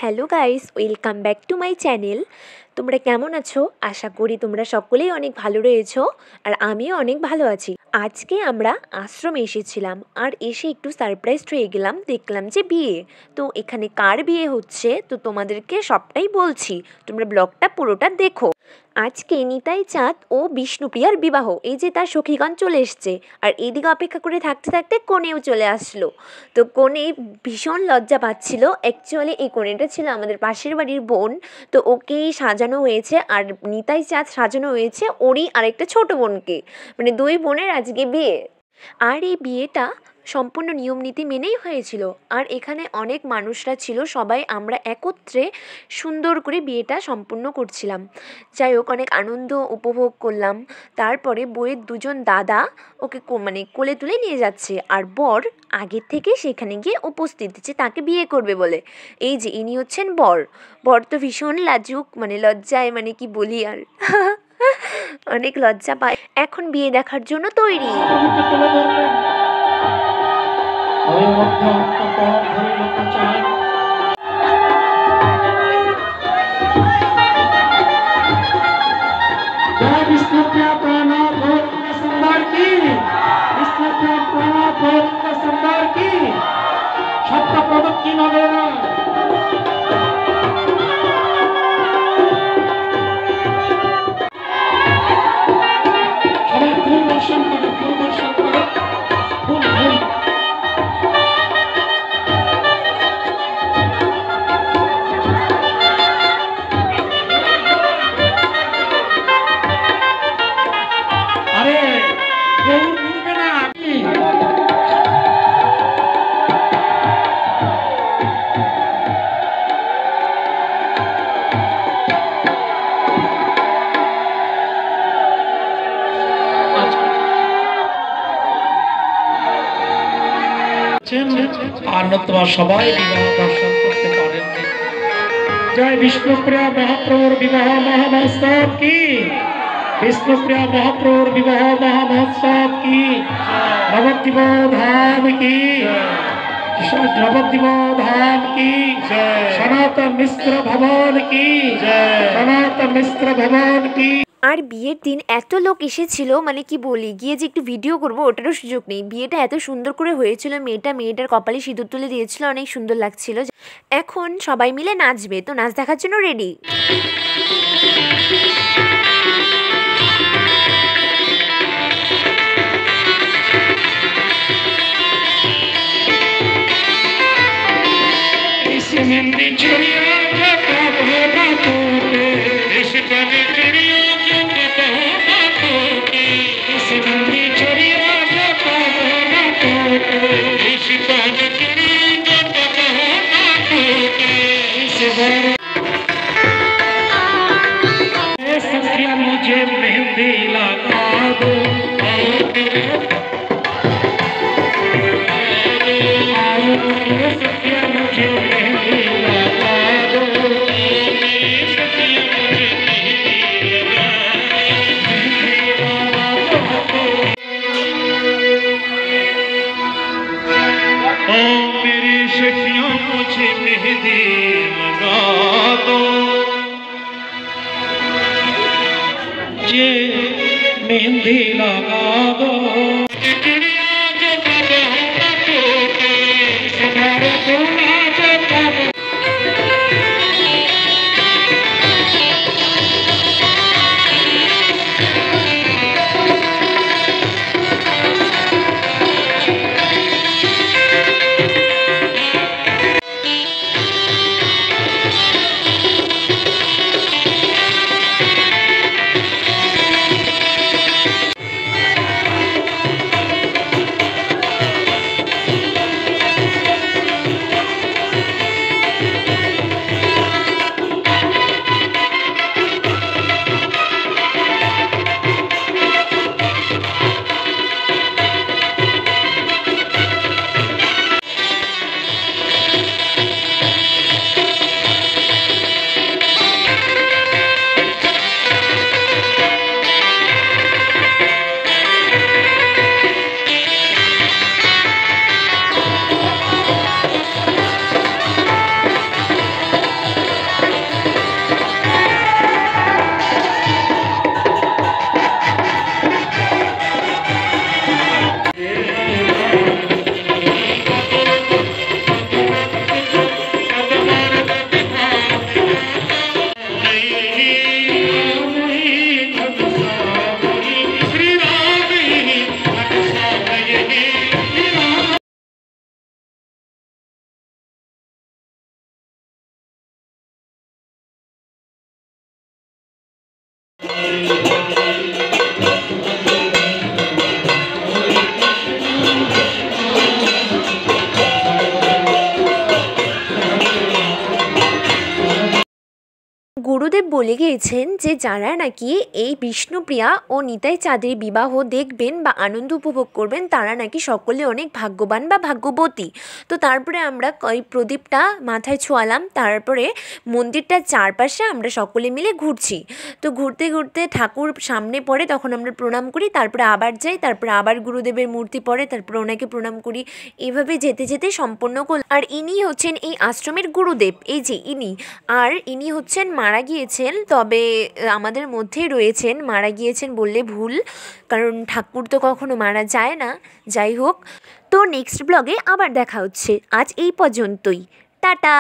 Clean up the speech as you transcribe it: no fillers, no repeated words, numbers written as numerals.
Hello guys, welcome back to my channel. তোমরা কেমন আছো? আশা করি তোমরা সকলেই অনেক ভালো রয়েছো, আর আমিও অনেক ভালো আছি। আজকে আমরা আশ্রমে এসেছিলাম, আর এসে একটু সারপ্রাইজড হয়ে গেলাম। দেখলাম যে বিয়ে। তো এখানে কার বিয়ে হচ্ছে তো তোমাদেরকে সবটাই বলছি, তোমরা ব্লগটা পুরোটা দেখো। আজকে নিতাই চাঁদ ও বিষ্ণুপ্রিয়ার বিবাহ। এই যে তার সখীগণ চলে এসছে, আর এদিকে অপেক্ষা করে থাকতে থাকতে কনেও চলে আসলো। তো কনে ভীষণ লজ্জা পাচ্ছিল। অ্যাকচুয়ালি এই কনেটা ছিল আমাদের পাশের বাড়ির বোন। তো ওকেই সাজানো হয়েছে, আর নিতাই চাঁদ সাজানো হয়েছে ওরই আরেকটা ছোট বোনকে। মানে দুই বোনের আজকে বিয়ে। আর এই বিয়েটা সম্পূর্ণ নিয়মনীতি মেনেই হয়েছিল। আর এখানে অনেক মানুষরা ছিল, সবাই আমরা একত্রে সুন্দর করে বিয়েটা সম্পূর্ণ করছিলাম। যাই হোক, অনেক আনন্দ উপভোগ করলাম। তারপরে বউয়ের দুজন দাদা ওকে মানে কোলে তুলে নিয়ে যাচ্ছে, আর বর আগের থেকে সেখানে গিয়ে উপস্থিত যে তাকে বিয়ে করবে বলে। এই যে ইনি হচ্ছেন বর। বর তো ভীষণ লাজুক, মানে লজ্জায়, মানে কি বলি আর অনেক লজ্জা পায়। এখন বিয়ে দেখার জন্য তৈরি। আর নতুবা সবাই বিবাহ দর্শন করতে পারেন। জয় বিষ্ণুপ্রিয়া মহাপ্রভুর বিবাহ মহামহোৎসব কি, বিষ্ণুপ্রিয়া মহাপ্রভুর বিবাহ মহামহোৎসব কি, নবদ্বীপ ধাম কি, নবদ্বীপ ধাম কি, সনাতন মিশ্র ভবন কি, সনাতন মিশ্র ভবন কি। আর বিয়ের দিন এত লোক এসেছিল, মানে কি বলি, গিয়ে যে একটু ভিডিও করবো ওটারও সুযোগ নেই। বিয়েটা এত সুন্দর করে হয়েছিল, মেয়েটার কপালে সিঁদুর তুলে দিয়েছিল, অনেক সুন্দর লাগছিল। এখন সবাই মিলে নাচবে, তো নাচ দেখার জন্য রেডি। मुझे मेहंदी लगा दो, मुझे मेहंदी लगा दो, ओ मेरी सखियों मुझे मेहंदी लगा दो, ये मेहंदी लगा दो। গুরুদেব বলে গিয়েছেন যে যারা নাকি এই বিষ্ণুপ্রিয়া ও নিতাই চাঁদের বিবাহ দেখবেন বা আনন্দ উপভোগ করবেন তারা নাকি সকলে অনেক ভাগ্যবান বা ভাগ্যবতী। তো তারপরে আমরা ওই প্রদীপটা মাথায় ছোঁয়ালাম, তারপরে মন্দিরটার চারপাশে আমরা সকলে মিলে ঘুরছি। তো ঘুরতে ঘুরতে ঠাকুর সামনে পড়ে, তখন আমরা প্রণাম করি, তারপরে আবার যাই, তারপরে আবার গুরুদেবের মূর্তি পড়ে, তারপরে ওনাকে প্রণাম করি। এভাবে যেতে যেতে সম্পন্ন করল। আর ইনি হচ্ছেন এই আশ্রমের গুরুদেব, এই যে ইনি। আর ইনি হচ্ছেন মারা গিয়েছেন, তবে আমাদের মধ্যেই রয়েছেন। মারা গিয়েছেন বললে ভুল, কারণ ঠাকুর তো কখনো মারা যায় না। যাই হোক, তো নেক্সট ব্লগে আবার দেখা হচ্ছে। আজ এই পর্যন্তই, টাটা।